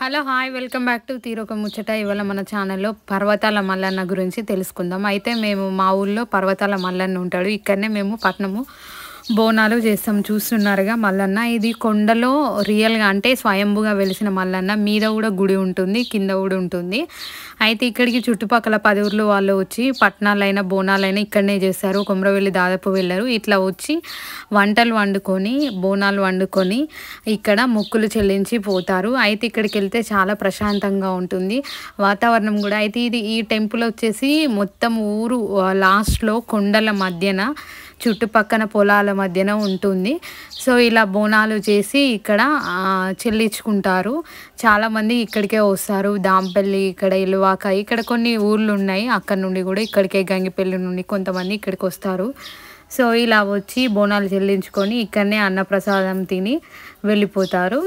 Hello hi welcome back to తీరొక ముచ్చట. ఇవాళ మన ఛానల్లో పర్వతాల మల్లన్న గురించి తెలుసుకుందాం. అయితే మేము మా ఊళ్ళో పర్వతాల మల్లన్న ఉంటాడు. ఇక్కడనే మేము పట్నము బోనాలు చేస్తాం. చూస్తున్నారుగా మల్లన్న ఇది కొండలో రియల్గా అంటే స్వయంభుగా వెలిసిన మల్లన్న. మీద కూడా గుడి ఉంటుంది, కింద కూడా ఉంటుంది. అయితే ఇక్కడికి చుట్టుపక్కల 10 ఊర్లు వాళ్ళు వచ్చి పట్నాలైనా బోనాలైనా ఇక్కడనే చేస్తారు. కొమరవెల్లి దాదాపు వెళ్ళరు. ఇట్లా వచ్చి వంటలు వండుకొని బోనాలు వండుకొని ఇక్కడ మొక్కులు చెల్లించి పోతారు. అయితే ఇక్కడికి వెళ్తే చాలా ప్రశాంతంగా ఉంటుంది వాతావరణం కూడా. అయితే ఈ టెంపుల్ వచ్చేసి మొత్తం ఊరు లాస్ట్లో కొండల మధ్యన చుట్టుపక్కన పొలాల మధ్యన ఉంటుంది. సో ఇలా బోనాలు చేసి ఇక్కడ చెల్లించుకుంటారు. చాలామంది ఇక్కడికే వస్తారు. దాంపల్లి, ఇక్కడ ఇలువాక, ఇక్కడ కొన్ని ఊర్లు ఉన్నాయి. అక్కడ నుండి కూడా ఇక్కడికే గంగిపల్లి నుండి కొంతమంది ఇక్కడికి వస్తారు. సో ఇలా వచ్చి బోనాలు చెల్లించుకొని ఇక్కడనే అన్నప్రసాదం తిని వెళ్ళిపోతారు.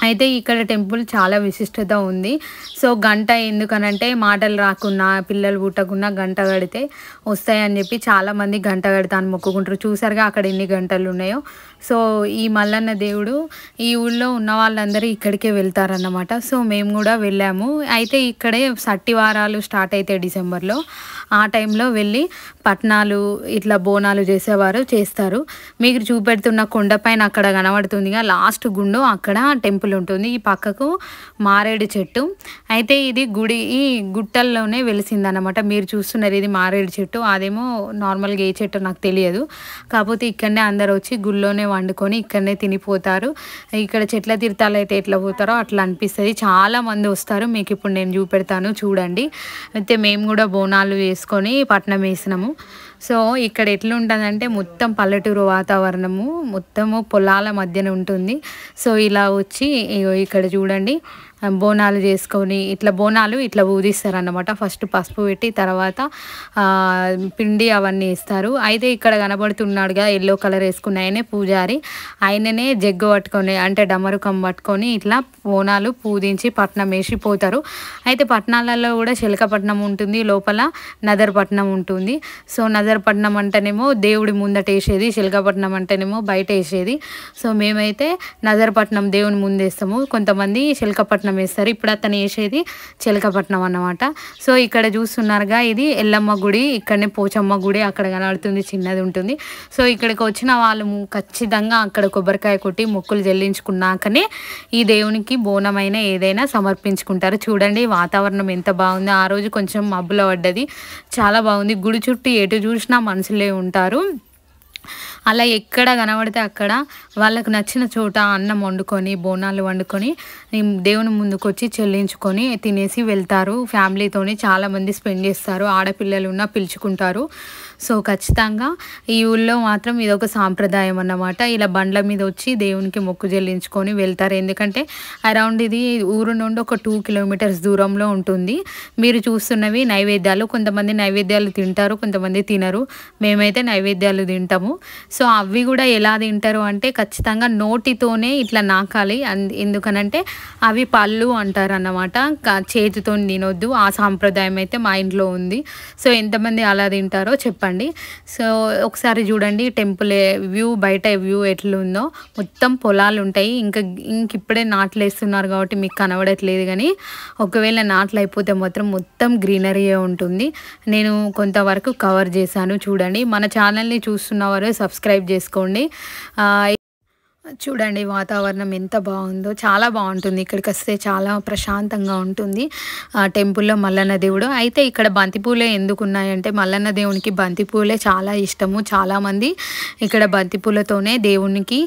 అయితే ఇక్కడ టెంపుల్ చాలా విశిష్టత ఉంది. సో గంట ఎందుకనంటే మాటలు రాకున్నా పిల్లలు పుట్టకున్నా గంట కడితే వస్తాయని చెప్పి చాలామంది గంట కడతాను మొక్కుకుంటారు. చూసారుగా అక్కడ ఎన్ని గంటలు ఉన్నాయో. సో ఈ మల్లన్న దేవుడు ఈ ఊళ్ళో ఉన్న వాళ్ళందరూ ఇక్కడికే వెళ్తారన్నమాట. సో మేము కూడా వెళ్ళాము. అయితే ఇక్కడే సట్టి వారాలు స్టార్ట్ అవుతాయి డిసెంబర్లో. ఆ టైంలో వెళ్ళి పట్నాలు ఇట్లా బోనాలు చేస్తారు. మీకు చూపెడుతున్న కొండపైన అక్కడ కనబడుతుందిగా లాస్ట్ గుండు, అక్కడ టెంపుల్ ఉంటుంది. ఈ పక్కకు మారేడు చెట్టు. అయితే ఇది గుడి ఈ గుట్టల్లోనే వెలిసిందనమాట. మీరు చూస్తున్నారు ఇది మారేడు చెట్టు, అదేమో నార్మల్గా ఏ చెట్టు నాకు తెలియదు. కాకపోతే ఇక్కడనే అందరు వచ్చి గుళ్ళోనే వండుకొని ఇక్కడనే తినిపోతారు. ఇక్కడ చెట్ల తీర్థాలు అయితే ఎట్లా పోతారో అట్లా అనిపిస్తుంది. చాలామంది వస్తారు. మీకు ఇప్పుడు నేను చూపెడతాను చూడండి. అయితే మేము కూడా బోనాలు వేసుకొని పట్నం వేసినాము. సో ఇక్కడ ఎట్లుంటుందంటే మొత్తం పల్లెటూరు వాతావరణము, మొత్తము పొలాల మధ్యన ఉంటుంది. సో ఇలా వచ్చి ఇక్కడ చూడండి బోనాలు చేసుకొని బోనాలు ఇట్లా ఊదిస్తారు అన్నమాట. ఫస్ట్ పసుపు పెట్టి తర్వాత పిండి అవన్నీ ఇస్తారు. అయితే ఇక్కడ కనబడుతున్నాడుగా ఎల్లో కలర్ వేసుకున్న ఆయనే పూజారి. ఆయననే జగ్గు పట్టుకొని అంటే డమరుకం పట్టుకొని ఇట్లా బోనాలు పూజించి పట్నం వేసిపోతారు. అయితే పట్నాలలో కూడా చిలకపట్నం ఉంటుంది, లోపల నదర్పట్నం ఉంటుంది. సో నదర్పట్నం అంటేనేమో దేవుడి ముందట వేసేది, చిలకపట్నం అంటేనేమో బయట వేసేది. సో మేమైతే నదర్పట్నం దేవుని ముందేస్తాము, కొంతమంది చిలకపట్నం వేస్తారు. ఇప్పుడు అతను వేసేది చిలకపట్నం అన్నమాట. సో ఇక్కడ చూస్తున్నారుగా ఇది ఎల్లమ్మ గుడి, ఇక్కడనే పోచమ్మ గుడి అక్కడ కనబడుతుంది, చిన్నది ఉంటుంది. సో ఇక్కడికి వచ్చిన వాళ్ళు ఖచ్చితంగా అక్కడ కొబ్బరికాయ కొట్టి మొక్కులు చెల్లించుకున్నాకనే ఈ దేవునికి బోనమైన ఏదైనా సమర్పించుకుంటారు. చూడండి వాతావరణం ఎంత బాగుంది. ఆ రోజు కొంచెం మబ్బుల పడ్డది, చాలా బాగుంది. గుడి చుట్టూ ఎటు చూసినా మనుషులే ఉంటారు. అలా ఎక్కడ కనబడితే అక్కడ వాళ్ళకు నచ్చిన చోట అన్నం వండుకొని బోనాలు వండుకొని దేవుని ముందుకు వచ్చి చెల్లించుకొని తినేసి వెళ్తారు. ఫ్యామిలీతోని చాలామంది స్పెండ్ చేస్తారు. ఆడపిల్లలు ఉన్నా పిలుచుకుంటారు. సో ఖచ్చితంగా ఈ ఊళ్ళో మాత్రం ఇదొక సాంప్రదాయం అన్నమాట. ఇలా బండ్ల మీద వచ్చి దేవునికి మొక్కు చెల్లించుకొని వెళ్తారు. ఎందుకంటే అరౌండ్ ఇది ఊరు నుండి ఒక 2 కిలోమీటర్స్ దూరంలో ఉంటుంది. మీరు చూస్తున్నవి నైవేద్యాలు. కొంతమంది నైవేద్యాలు తింటారు, కొంతమంది తినరు. మేమైతే నైవేద్యాలు తింటాము. సో అవి కూడా ఎలా తింటారు అంటే ఖచ్చితంగా నోటితోనే ఇట్లా నాకాలి. ఎందుకనంటే అవి పళ్ళు అంటారు అన్నమాట. చేతితో తినొద్దు. ఆ సాంప్రదాయం అయితే మా ఇంట్లో ఉంది. సో ఎంతమంది అలా తింటారో చెప్పండి. సో ఒకసారి చూడండి టెంపుల్ వ్యూ, బయట వ్యూ ఎట్లుందో. మొత్తం పొలాలు ఉంటాయి. ఇప్పుడే నాట్లు వేస్తున్నారు కాబట్టి మీకు కనబడట్లేదు, కానీ ఒకవేళ నాట్లు అయిపోతే మాత్రం మొత్తం గ్రీనరీయే ఉంటుంది. నేను కొంతవరకు కవర్ చేశాను చూడండి. మన ఛానల్ని చూస్తున్నవారు సబ్స్క్రైబ్ చేసుకోండి. చూడండి వాతావరణం ఎంత బాగుందో, చాలా బాగుంటుంది. ఇక్కడికి వస్తే చాలా ప్రశాంతంగా ఉంటుంది. టెంపుల్లో మల్లన్న దేవుడు. అయితే ఇక్కడ బంతిపూలే ఎందుకు ఉన్నాయంటే మల్లన్న దేవునికి బంతిపూలే చాలా ఇష్టము. చాలామంది ఇక్కడ బంతిపూలతోనే దేవునికి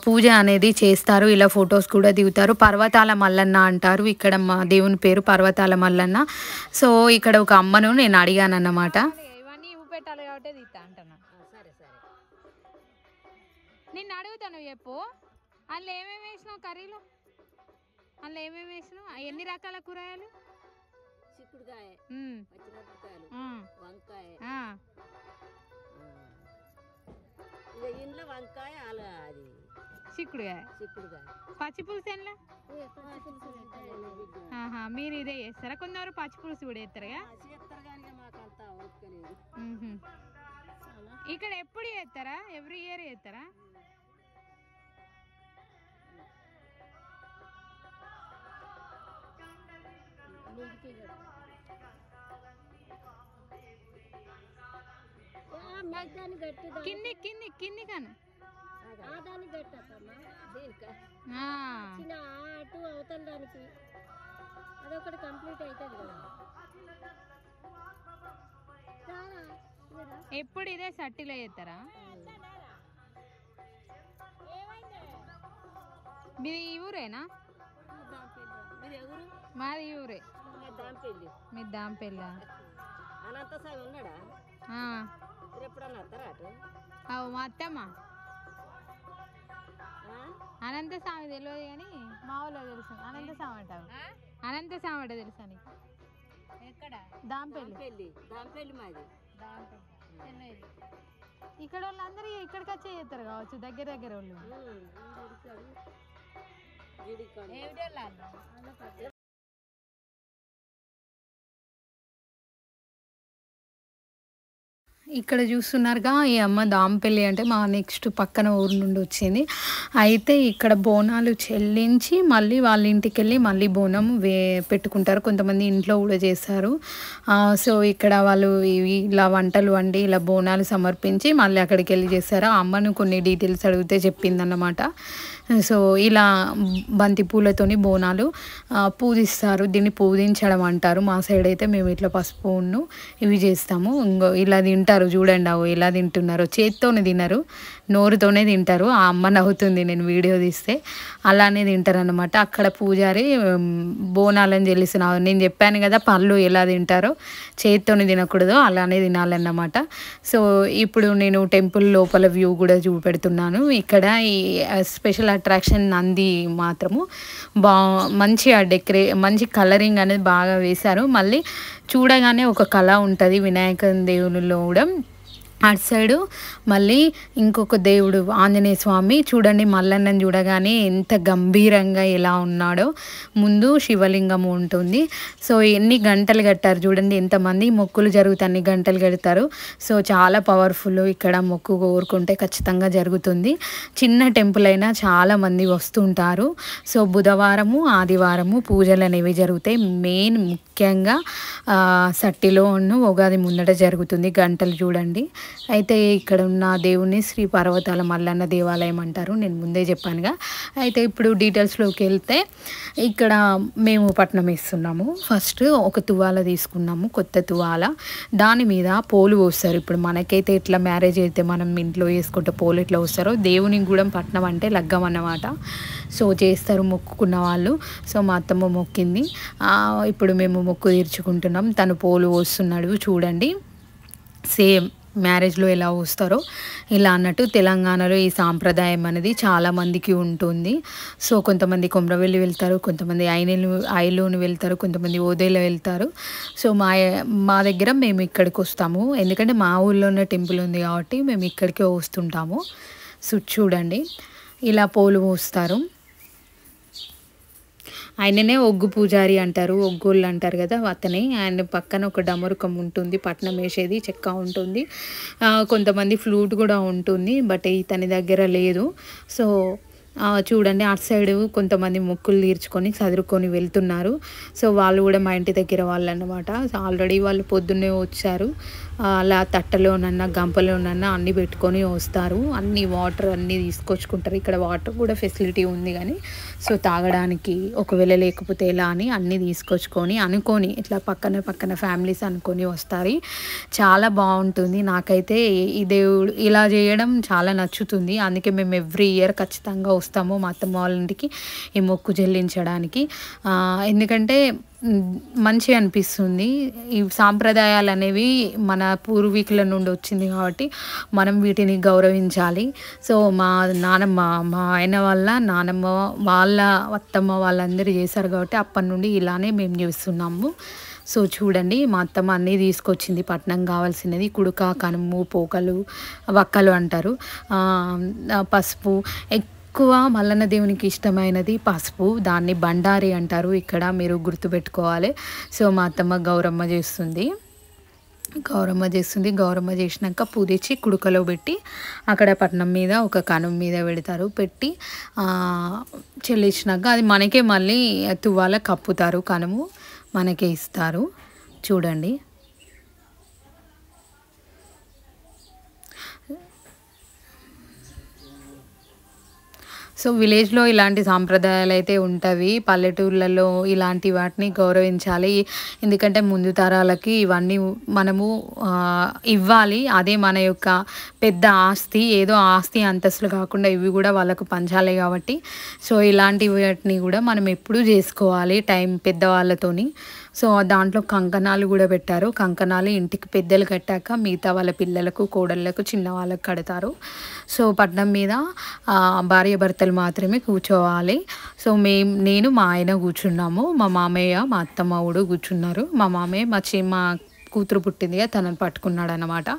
పూజ అనేది చేస్తారు. ఇలా ఫొటోస్ కూడా దిగుతారు. పర్వతాల మల్లన్న అంటారు ఇక్కడ మా దేవుని పేరు, పర్వతాల మల్లన్న. సో ఇక్కడ ఒక అమ్మను నేను అడిగాను అన్నమాట. నిన్ను అడుగుతాను చెప్పు, అందులో ఏమేమి వేసినావు కర్రీలో? అందులో ఏమేమి వేసినావు? ఎన్ని రకాల కూరగాయలు? చిక్కుడుకాయ, పచ్చిమిరపకాయలు, వంకాయ, ఇంట్లో వంకాయ, అది చిక్కుడుకాయ, పచ్చిపులుసు ఎట్లా? మీరు ఇదే చేస్తారా? కొందరు పచ్చిపులుసు కూడా వేస్తారుగా. ఇక్కడ ఎప్పుడు చేస్తారా? ఎవ్రీ ఇయర్ చేస్తారా? కింది కింది కింది కాను దానికి కట్టమ్మా దీనికి ఆ, చిన్న అటు అవతల దానికి అదొకటి కంప్లీట్ అవుతుంది కదా. ఎప్పుడు ఇదే సట్టిలో చేస్తారా? మీది ఈ ఊరేనా? మీరు ఎవరు? మాది ఈ ఊరే. దాంపల్లి. మీది దాంపెళ్ళా? అనంత స్వామి ఉన్నాడా? మీరు ఎప్పుడన్నా వస్తారా అటు? మా అత్తమ్మ అనంత స్వామి తెలియదు కానీ మా ఊళ్ళో తెలుసు. అనంత స్వామి అంటావు? అనంత స్వామి అంటే తెలుసా నీకు? ఎక్కడ? దాంపెళ్ళి. దాంపల్లి మాది. ఇక్కడ వాళ్ళందరూ ఇక్కడికి వచ్చే చేస్తారు కావచ్చు, దగ్గర దగ్గర వాళ్ళు. ఇక్కడ చూస్తున్నారుగా, ఈ అమ్మ దాంపల్లి అంటే మా నెక్స్ట్ పక్కన ఊరు నుండి వచ్చింది. అయితే ఇక్కడ బోనాలు చెల్లించి మళ్ళీ వాళ్ళ ఇంటికి వెళ్ళి మళ్ళీ బోనం పెట్టుకుంటారు. కొంతమంది ఇంట్లో కూడా చేస్తారు. సో ఇక్కడ వాళ్ళు ఇలా వంటలు వండి ఇలా బోనాలు సమర్పించి మళ్ళీ అక్కడికి వెళ్ళి చేస్తారు. ఆ అమ్మను కొన్ని డీటెయిల్స్ అడిగితే చెప్పిందన్నమాట. సో ఇలా బంతి పూలతోని బోనాలు పూజిస్తారు. దీన్ని పూజించడం అంటారు. మా సైడ్ అయితే మేము ఇట్లా పసుపును ఇవి చేస్తాము. ఇంకో ఇలా తింటారు చూడండి, అవి ఎలా తింటున్నారో. చేత్తోనే తినరు, నోరుతోనే తింటారు. ఆ అమ్మ నవ్వుతుంది నేను వీడియో తీస్తే. అలానే తింటారు అన్నమాట. అక్కడ పూజారి బోనాలని చెల్లిస్తున్నారు. నేను చెప్పాను కదా పళ్ళు ఎలా తింటారో, చేత్తోనే తినకూడదు, అలానే తినాలన్నమాట. సో ఇప్పుడు నేను టెంపుల్ లోపల వ్యూ కూడా చూపెడుతున్నాను. ఇక్కడ ఈ స్పెషల్ అట్రాక్షన్ నంది మాత్రము మంచిగా మంచి కలరింగ్ అనేది బాగా వేశారు. మళ్ళీ చూడగానే ఒక కళ ఉంటుంది వినాయక దేవునిలో కూడా. అటు సైడు మళ్ళీ ఇంకొక దేవుడు ఆంజనేయ స్వామి చూడండి. మల్లన్నని చూడగానే ఎంత గంభీరంగా ఎలా ఉన్నాడో. ముందు శివలింగం ఉంటుంది. సో ఎన్ని గంటలు కట్టారు చూడండి, ఎంతమంది మొక్కులు జరుగుతాయి అన్ని గంటలు కడతారు. సో చాలా పవర్ఫుల్. ఇక్కడ మొక్కు కోరుకుంటే ఖచ్చితంగా జరుగుతుంది. చిన్న టెంపుల్ అయినా చాలామంది వస్తుంటారు. సో బుధవారము ఆదివారము పూజలు అనేవి జరుగుతాయి. మెయిన్ ముఖ్యంగా సట్టిలో ఉగాది ముందట జరుగుతుంది. గంటలు చూడండి. అయితే ఇక్కడ ఉన్న దేవుని శ్రీ పర్వతాల మల్లన్న దేవాలయం అంటారు. నేను ముందే చెప్పానుగా. అయితే ఇప్పుడు డీటెయిల్స్లోకి వెళ్తే ఇక్కడ మేము పట్నం వేస్తున్నాము. ఫస్ట్ ఒక తువాల తీసుకున్నాము, కొత్త తువాల. దాని మీద పోలు పోస్తారు. ఇప్పుడు మనకైతే ఇట్లా మ్యారేజ్ అయితే మనం ఇంట్లో వేసుకుంటే పోలు ఎట్లా వస్తారో, దేవునికి కూడా పట్నం అంటే లగ్గం అన్నమాట. సో చేస్తారు మొక్కుకున్న వాళ్ళు. సో మా అత్తమ్మ మొక్కింది. ఇప్పుడు మేము మొక్కు తీర్చుకుంటున్నాం. తను పోలు పోస్తున్నాడు చూడండి. సేమ్ మ్యారేజ్లో ఎలా వస్తారో ఇలా అన్నట్టు తెలంగాణలో ఈ సాంప్రదాయం అనేది చాలామందికి ఉంటుంది. సో కొంతమంది కొమరవెల్లి వెళ్తారు, కొంతమంది ఐలోని వెళ్తారు, కొంతమంది ఓదేలో వెళ్తారు. సో మా దగ్గర మేము ఇక్కడికి వస్తాము. ఎందుకంటే మా ఊళ్ళోనే టెంపుల్ ఉంది కాబట్టి మేము ఇక్కడికే వస్తుంటాము. సో చూడండి ఇలా పోలు పోస్తారు. ఆయననే ఒగ్గు పూజారి అంటారు, ఒగ్గోళ్ళు అంటారు కదా, అతనే. ఆయన పక్కన ఒక డమరుకం ఉంటుంది, పట్నం వేసేది చెక్క ఉంటుంది. కొంతమంది ఫ్లూట్ కూడా ఉంటుంది, బట్ ఇతని దగ్గర లేదు. సో చూడండి అటు సైడ్ కొంతమంది మొక్కులు తీర్చుకొని చదువుకొని వెళ్తున్నారు. సో వాళ్ళు కూడా మా ఇంటి దగ్గర వాళ్ళు అన్నమాట. ఆల్రెడీ వాళ్ళు పొద్దున్నే వచ్చారు. అలా తట్టలోనన్నా గంపలోనన్నా అన్నీ పెట్టుకొని వస్తారు. అన్ని వాటర్ అన్నీ తీసుకొచ్చుకుంటారు. ఇక్కడ వాటర్ కూడా ఫెసిలిటీ ఉంది కానీ సో తాగడానికి ఒకవేళ లేకపోతే ఎలా అని అన్నీ తీసుకొచ్చుకొని అనుకొని ఇట్లా పక్కన ఫ్యామిలీస్ అనుకొని వస్తారు. చాలా బాగుంటుంది. నాకైతే ఈ దేవుడు ఇలా చేయడం చాలా నచ్చుతుంది. అందుకే మేము ఎవ్రీ ఇయర్ ఖచ్చితంగా వస్తాము మా అత్తమ్మ వాళ్ళ ఇంటికి ఈ మొక్కు చెల్లించడానికి. ఎందుకంటే మంచిగా అనిపిస్తుంది. ఈ సాంప్రదాయాలు అనేవి మన పూర్వీకుల నుండి వచ్చింది కాబట్టి మనం వీటిని గౌరవించాలి. సో మా నానమ్మ, మా ఆయన వాళ్ళ నానమ్మ వాళ్ళ అత్తమ్మ వాళ్ళందరూ చేశారు కాబట్టి అప్పటి నుండి ఇలానే మేము చేస్తున్నాము. సో చూడండి మా అత్తమ్మ అన్నీ తీసుకొచ్చింది. పట్నం కావాల్సినది కుడుక, కనుము, పోకలు, వక్కలు అంటారు, పసుపు. ఎక్కువ మల్లన్న దేవునికి ఇష్టమైనది పసుపు. దాన్ని బండారి అంటారు ఇక్కడ, మీరు గుర్తుపెట్టుకోవాలి. సో మా అత్తమ్మ గౌరమ్మ చేస్తుంది. గౌరమ్మ చేసినాక పూదిచ్చి కుడుకలో పెట్టి అక్కడ పట్నం మీద ఒక కనుమ మీద పెడతారు. పెట్టి చెల్లించినాక అది మనకే మళ్ళీ తువ్వాల కప్పుతారు కనుము. మనకి ఇస్తారు చూడండి. సో విలేజ్లో ఇలాంటి సాంప్రదాయాలు అయితే ఉంటవి. పల్లెటూర్లలో ఇలాంటి వాటిని గౌరవించాలి. ఎందుకంటే ముందు తరాలకి ఇవన్నీ మనము ఇవ్వాలి. అదే మన యొక్క పెద్ద ఆస్తి. ఏదో ఆస్తి అంతస్తులు కాకుండా ఇవి కూడా వాళ్ళకు పంచాలి కాబట్టి సో ఇలాంటి వాటిని కూడా మనం ఎప్పుడూ చేసుకోవాలి టైం పెద్దవాళ్ళతోని. సో దాంట్లో కంకణాలు కూడా పెట్టారు. కంకణాలు ఇంటికి పెద్దలు కట్టాక మిగతా వాళ్ళ పిల్లలకు, కోడళ్ళకు, చిన్న వాళ్ళకు కడతారు. సో పట్నం మీద భార్య భర్తలు మాత్రమే కూర్చోవాలి. సో నేను మా ఆయన కూర్చున్నాము. మా మామయ్య, మా అత్తమ్మ కూడా కూర్చున్నారు. మా మామయ్య మా కూతురు పుట్టిందిగా తనని పట్టుకున్నాడు అన్నమాట.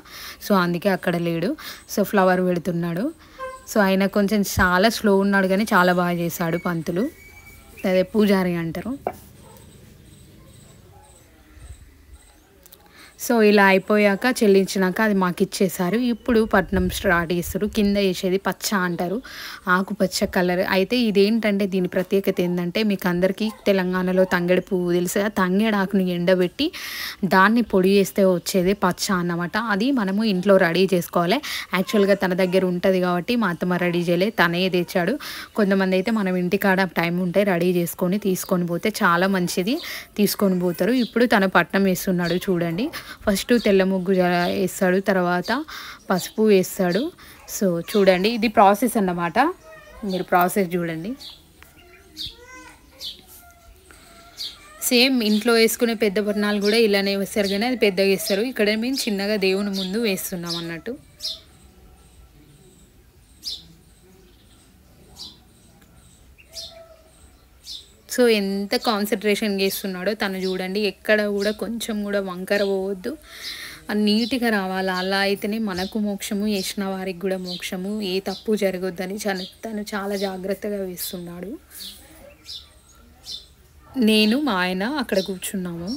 సో అందుకే అక్కడ లేడు. సో ఫ్లవర్ పెడుతున్నాడు. సో ఆయన కొంచెం చాలా స్లో ఉన్నాడు కానీ చాలా బాగా చేశాడు పంతులు. అదే పూజారి అంటారు. సో ఇలా అయిపోయాక చెల్లించినాక అది మాకు ఇచ్చేసారు. ఇప్పుడు పట్నం స్టార్ట్ చేస్తారు. కింద వేసేది పచ్చ అంటారు, ఆకుపచ్చ కలర్. అయితే ఇదేంటంటే దీని ప్రత్యేకత ఏంటంటే మీకు అందరికీ తెలంగాణలో తంగేడు పువ్వు తెలుసు కదా, తంగేడు ఆకుని ఎండబెట్టి దాన్ని పొడి చేస్తే వచ్చేది పచ్చ అన్నమాట. అది మనము ఇంట్లో రెడీ చేసుకోవాలి. యాక్చువల్గా తన దగ్గర ఉంటుంది కాబట్టి మా అత్తమ్మ రెడీ చేయలే, తనే తెచ్చాడు. కొంతమంది అయితే మనం ఇంటికాడ టైం ఉంటే రెడీ చేసుకొని తీసుకొని పోతే చాలా మంచిది, తీసుకొని పోతారు. ఇప్పుడు తను పట్నం వేస్తున్నాడు చూడండి. ఫస్ట్ తెల్ల ముగ్గు వేస్తాడు, తర్వాత పసుపు వేస్తాడు. సో చూడండి ఇది ప్రాసెస్ అన్నమాట. మీరు ప్రాసెస్ చూడండి. సేమ్ ఇంట్లో వేసుకునే పెద్ద పట్నాలు కూడా ఇలానే వేస్తారు కానీ అది పెద్దగా వేస్తారు. ఇక్కడ మేము చిన్నగా దేవుని ముందు వేస్తున్నాం అన్నట్టు. సో ఎంత కాన్సన్ట్రేషన్ చేస్తున్నాడో తను చూడండి. ఎక్కడ కూడా కొంచెం కూడా వంకర పోవద్దు, నీట్గా రావాలి. అలా అయితేనే మనకు మోక్షము, వేసిన వారికి కూడా మోక్షము, ఏ తప్పు జరగొద్దని తను చాలా జాగ్రత్తగా వేస్తున్నాడు. నేను మా ఆయన అక్కడ కూర్చున్నాము.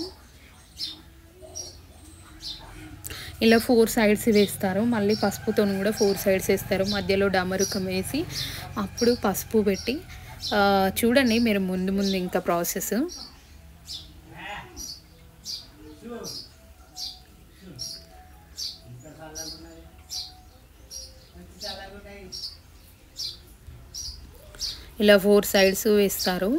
ఇలా 4 సైడ్స్ వేస్తారు. మళ్ళీ పసుపుతో కూడా 4 సైడ్స్ వేస్తారు. మధ్యలో డమరుకం వేసి అప్పుడు పసుపు పెట్టి చూడండి మీరు ముందు ఇంకా ప్రాసెస్. ఇలా 4 సైడ్స్ వేస్తారు.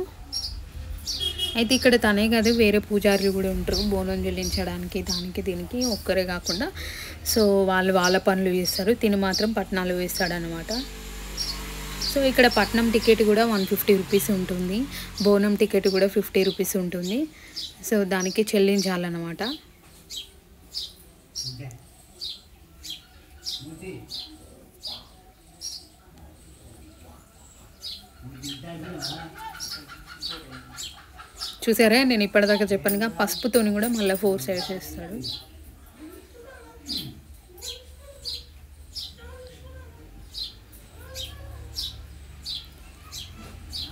అయితే ఇక్కడ తనే కాదు వేరే పూజారులు కూడా ఉంటారు బోనం చెల్లించడానికి, దానికి దీనికి ఒక్కరే కాకుండా. సో వాళ్ళ పనులు చేస్తారు, తిని మాత్రం పట్నాలు వేస్తాడనమాట. సో ఇక్కడ పట్నం టికెట్ కూడా 150 రూపీస్ ఉంటుంది, బోనం టికెట్ కూడా 50 రూపీస్ ఉంటుంది. సో దానికి చెల్లించాలన్నమాట. చూసారా నేను ఇప్పటిదాకా చెప్పానుగా, పసుపుతోని కూడా మళ్ళీ 4 సైడ్స్ వేస్తాడు.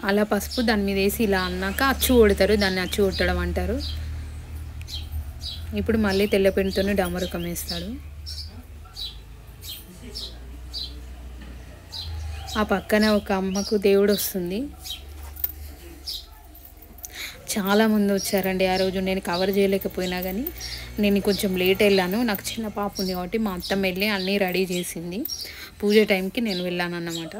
అలా పసుపు దాని మీద వేసి ఇలా అన్నాక అచ్చు కొడతారు, దాన్ని అచ్చు కొట్టడం అంటారు. ఇప్పుడు మళ్ళీ తెల్లపెండితోనే డమరుకం వేస్తాడు. ఆ పక్కన ఒక అమ్మకు దేవుడు వస్తుంది. చాలామంది వచ్చారండి ఆ రోజు. నేను కవర్ చేయలేకపోయినా కానీ నేను కొంచెం లేట్ వెళ్ళాను. నాకు చిన్న పాప ఉంది కాబట్టి మా అత్తమ్మ వెళ్ళి అన్నీ రెడీ చేసింది. పూజ టైంకి నేను వెళ్ళాను అన్నమాట.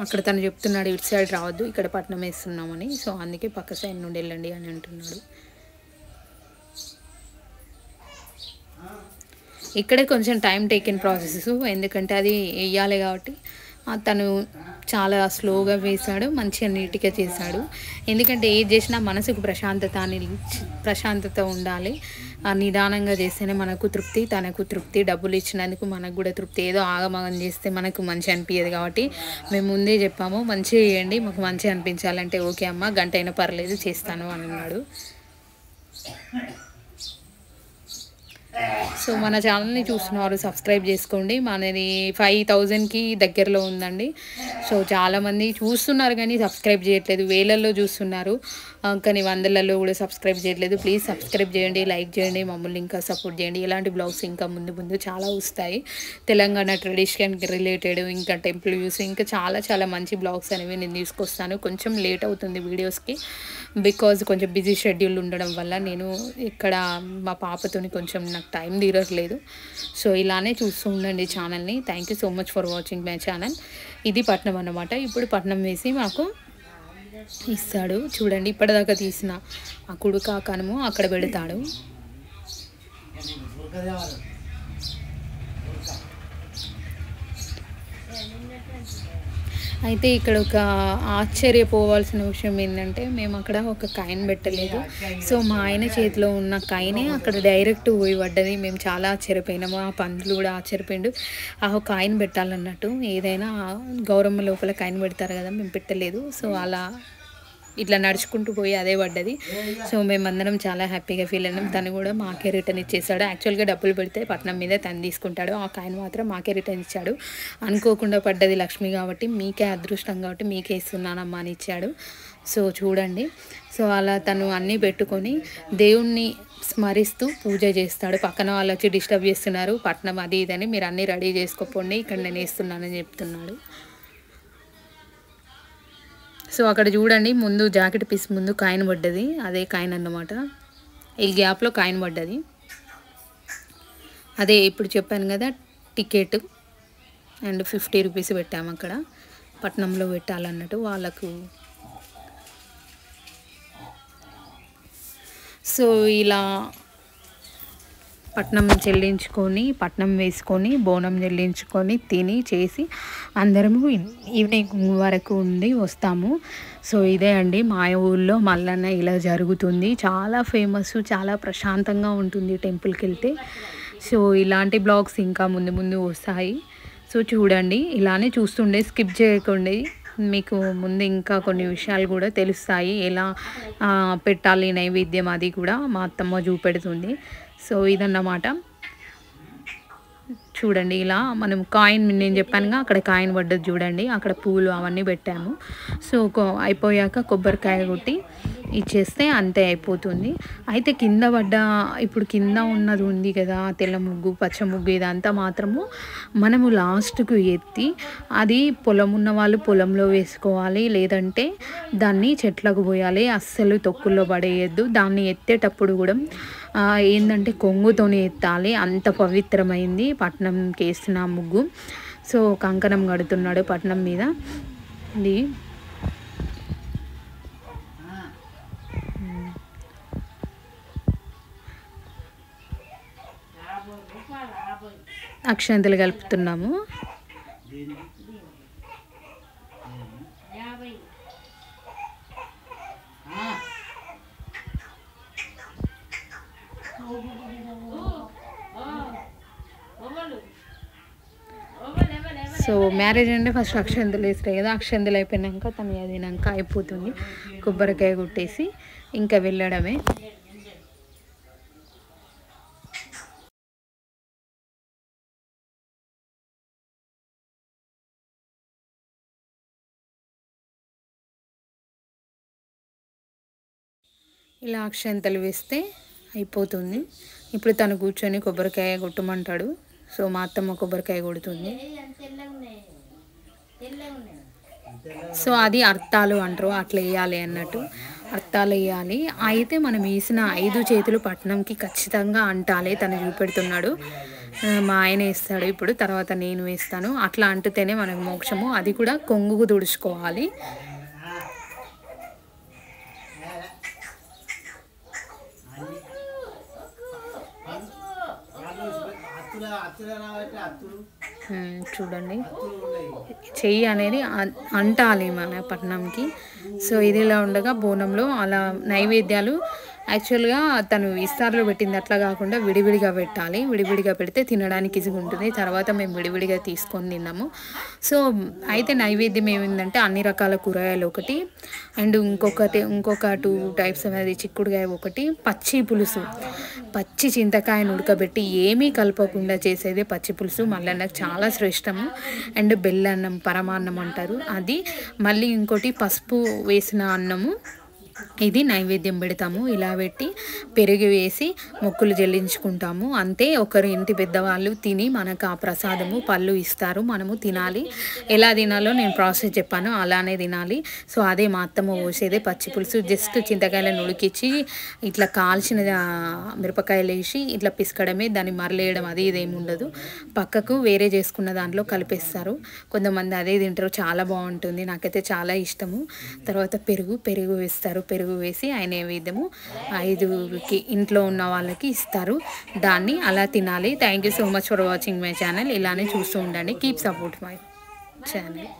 అక్కడ తను చెప్తున్నాడు ఇటు సైడ్ రావద్దు, ఇక్కడ పట్నం వేస్తున్నామని. సో అందుకే పక్క సైడ్ నుండి వెళ్ళండి అని అంటున్నాడు. ఇక్కడే కొంచెం టైం టేకిన్ ప్రాసెస్, ఎందుకంటే అది వేయాలి కాబట్టి. తను చాలా స్లోగా వేశాడు, మంచిగా నీట్గా చేశాడు. ఎందుకంటే ఏది చేసినా మనసుకు ప్రశాంతత ఉండాలి. నిదానంగా చేస్తేనే మనకు తృప్తి, తనకు తృప్తి. డబ్బులు ఇచ్చినందుకు మనకు కూడా తృప్తి. ఏదో ఆగమగం చేస్తే మనకు మంచి అనిపించదు కాబట్టి మేము ముందే చెప్పాము మంచిగా చేయండి, మాకు మంచిగా అనిపించాలంటే ఓకే అమ్మ, గంట అయినా పర్లేదు చేస్తాను అని అన్నాడు. సో మన ఛానల్ని చూస్తున్నారు, సబ్స్క్రైబ్ చేసుకోండి. మనది 5000కి దగ్గరలో ఉందండి. సో చాలామంది చూస్తున్నారు కానీ సబ్స్క్రైబ్ చేయట్లేదు, వేలల్లో చూస్తున్నారు కానీ వందలలో కూడా సబ్స్క్రైబ్ చేయట్లేదు. ప్లీజ్ సబ్స్క్రైబ్ చేయండి, లైక్ చేయండి, మమ్మల్ని ఇంకా సపోర్ట్ చేయండి. ఇలాంటి బ్లాగ్స్ ఇంకా ముందు ముందు చాలా వస్తాయి. తెలంగాణ ట్రెడిషన్కి రిలేటెడ్, ఇంకా టెంపుల్ వ్యూస్, ఇంకా చాలా మంచి బ్లాగ్స్ అనేవి నేను తీసుకొస్తాను. కొంచెం లేట్ అవుతుంది వీడియోస్కి, బికాజ్ కొంచెం బిజీ షెడ్యూల్ ఉండడం వల్ల నేను ఇక్కడ మా పాపతోని కొంచెం నాకు టైం తీరట్లేదు. సో ఇలానే చూస్తూ ఉండండి ఛానల్ని. Thank you so much for watching my channel. ఇది పట్నం అన్నమాట. ఇప్పుడు పట్నం వేసి మాకు ఇస్తాడు. చూడండి, ఇప్పటిదాకా తీసిన ఆ కుడుక కనుము అక్కడ పెడతాడు. అయితే ఇక్కడ ఒక ఆశ్చర్యపోవాల్సిన విషయం ఏంటంటే, మేము అక్కడ ఒక కాయిన్ పెట్టలేదు. సో మా ఆయన చేతిలో ఉన్న కాయినే అక్కడ డైరెక్ట్ పోయి పడ్డది. మేము చాలా ఆశ్చర్యపోయినాము, ఆ పంతులు కూడా ఆశ్చర్యపోయిండు. ఆ కాయిన్ పెట్టాలన్నట్టు, ఏదైనా గౌరమ్మ లోపల కాయిన్ పెడతారు కదా, మేము పెట్టలేదు. సో అలా ఇట్లా నడుచుకుంటూ పోయి అదే పడ్డది. సో మేమందరం చాలా హ్యాపీగా ఫీల్ అయినాం. తను కూడా మాకే రిటర్న్ ఇచ్చేసాడు. యాక్చువల్గా డబ్బులు పెడితే పట్నం మీద తను తీసుకుంటాడు, ఆ కాయిన్ మాత్రం మాకే రిటర్న్ ఇచ్చాడు. అనుకోకుండా పడ్డది లక్ష్మి కాబట్టి, మీకే అదృష్టం కాబట్టి మీకే ఇస్తున్నానమ్మా అని ఇచ్చాడు. సో చూడండి, సో అలా తను అన్నీ పెట్టుకొని దేవుణ్ణి స్మరిస్తూ పూజ చేస్తాడు. పక్కన వాళ్ళు వచ్చి డిస్టర్బ్ చేస్తున్నారు, పట్నం అది ఇదని, మీరు అన్నీ రెడీ చేసుకోపోండి, ఇక్కడ నేను వేస్తున్నానని చెప్తున్నాడు. సో అక్కడ చూడండి, ముందు జాకెట్ పీస్ ముందు కాయిన్ పడ్డది, అదే కాయిన్ అన్నమాట. ఈ గ్యాప్లో కాయిన్ పడ్డది, అదే ఇప్పుడు చెప్పాను కదా టికెట్. అండ్ 50 రూపీస్ పెట్టాము అక్కడ, పట్నంలో పెట్టాలన్నట్టు వాళ్ళకు. సో ఇలా పట్నం చెల్లించుకొని, పట్నం వేసుకొని, బోనం చెల్లించుకొని, తిని చేసి అందరము ఈవినింగ్ వరకు ఉండి వస్తాము. సో ఇదే అండి మా ఊళ్ళో మల్లన్న ఇలా జరుగుతుంది. చాలా ఫేమస్, చాలా ప్రశాంతంగా ఉంటుంది టెంపుల్కి వెళ్తే. సో ఇలాంటి బ్లాగ్స్ ఇంకా ముందు ముందు వస్తాయి. సో చూడండి, ఇలానే చూస్తుండే, స్కిప్ చేయకండి. మీకు ముందు ఇంకా కొన్ని విషయాలు కూడా తెలుస్తాయి, ఎలా పెట్టాలి నైవేద్యం, అది కూడా మా అత్తమ్మ చూపెడుతుంది. సో ఇదన్నమాట. చూడండి, ఇలా మనం కాయిన్, నేను చెప్పానుగా అక్కడ కాయిన్ పడ్డది చూడండి, అక్కడ పూలు అవన్నీ పెట్టాము. సో అయిపోయాక కొబ్బరికాయ కొట్టి ఇచ్చేస్తే అంతే అయిపోతుంది. అయితే కింద పడ్డ, ఇప్పుడు కింద ఉన్నది ఉంది కదా తెల్ల ముగ్గు, పచ్చ ముగ్గు, ఇదంతా మాత్రము మనము లాస్ట్కు ఎత్తి, అది పొలం ఉన్న వాళ్ళు పొలంలో వేసుకోవాలి, లేదంటే దాన్ని చెట్లకు పోయాలి, అస్సలు తొక్కుల్లో పడేయద్దు. దాన్ని ఎత్తేటప్పుడు కూడా ఏంటంటే కొంగుతోనే ఎత్తాలి, అంత పవిత్రమైంది పట్నంకి వేసిన ముగ్గు. సో కంకణం కడుతున్నాడు పట్నం మీద. ఇది అక్షంతలు కలుపుతున్నాము. సో మ్యారేజ్ అంటే ఫస్ట్ అక్షంతలు వేస్తాయి కదా, అక్షంతలు అయిపోయినాక తను అదినాక అయిపోతుంది. కొబ్బరికాయ కొట్టేసి ఇంకా వెళ్ళడమే. ఇలా అక్షంతలు వేస్తే అయిపోతుంది. ఇప్పుడు తను కూర్చొని కొబ్బరికాయ కొట్టమంటాడు. సో మా అత్తమ్మ కొబ్బరికాయ కొడుతుంది. సో అది అర్థాలు అంటారు, అట్లా వేయాలి అన్నట్టు, అర్థాలు వేయాలి. అయితే మనం వేసిన 5 చేతులు పట్నంకి ఖచ్చితంగా అంటాలి. తను చూపెడుతున్నాడు, మా ఆయన వేస్తాడు ఇప్పుడు, తర్వాత నేను వేస్తాను. అట్లా అంటుతేనే మనకు మోక్షము. అది కూడా కొంగుకు తుడుచుకోవాలి. చూడండి, చెయ్యి అనేది అంటాలి మన పట్నంకి. సో ఇదిలా ఉండగా బోనంలో అలా నైవేద్యాలు యాక్చువల్గా తను ఇస్తార్లో పెట్టింది అట్లా కాకుండా విడివిడిగా పెట్టాలి. విడివిడిగా పెడితే తినడానికి ఈజీగా ఉంటుంది. తర్వాత మేము విడివిడిగా తీసుకొని తిన్నాము. సో అయితే నైవేద్యం ఏమిందంటే అన్ని రకాల కూరగాయలు ఒకటి, అండ్ ఇంకొక 2 టైప్స్ అనేది చిక్కుడుకాయ ఒకటి, పచ్చి పులుసు, పచ్చి చింతకాయను ఉడకబెట్టి ఏమీ కలపకుండా చేసేదే పచ్చి పులుసు. మళ్ళీ నాకు చాలా శ్రేష్టము. అండ్ బెల్లన్నం, పరమాన్నం అంటారు అది. మళ్ళీ ఇంకోటి పసుపు వేసిన అన్నము, ఇది నైవేద్యం పెడతాము. ఇలా పెట్టి పెరుగు వేసి మొక్కులు చెల్లించుకుంటాము. అంతే. ఒకరి ఇంటి పెద్దవాళ్ళు తిని మనకు ఆ ప్రసాదము పళ్ళు ఇస్తారు, మనము తినాలి. ఎలా తినాలో నేను ప్రాసెస్ చెప్పాను, అలానే తినాలి. సో అదే మా అత్తమ్మ పోసేదే పచ్చి పులుసు. జస్ట్ చింతకాయలను ఉడికించి ఇట్లా కాల్చిన మిరపకాయలు వేసి ఇట్లా పిసకడమే, దాన్ని మరలేయడం అది ఇదేమి ఉండదు. పక్కకు వేరే చేసుకున్న దాంట్లో కలిపేస్తారు. కొంతమంది అదే తింటారు, చాలా బాగుంటుంది. నాకైతే చాలా ఇష్టము. తర్వాత పెరుగు వేస్తారు. పెరుగు వేసి ఆయన నైవేద్యము 5కి ఇంట్లో ఉన్న వాళ్ళకి ఇస్తారు. దాన్ని అలా తినాలి. Thank you so much for watching my channel. ఇలానే చూస్తూ ఉండండి. Keep support my channel.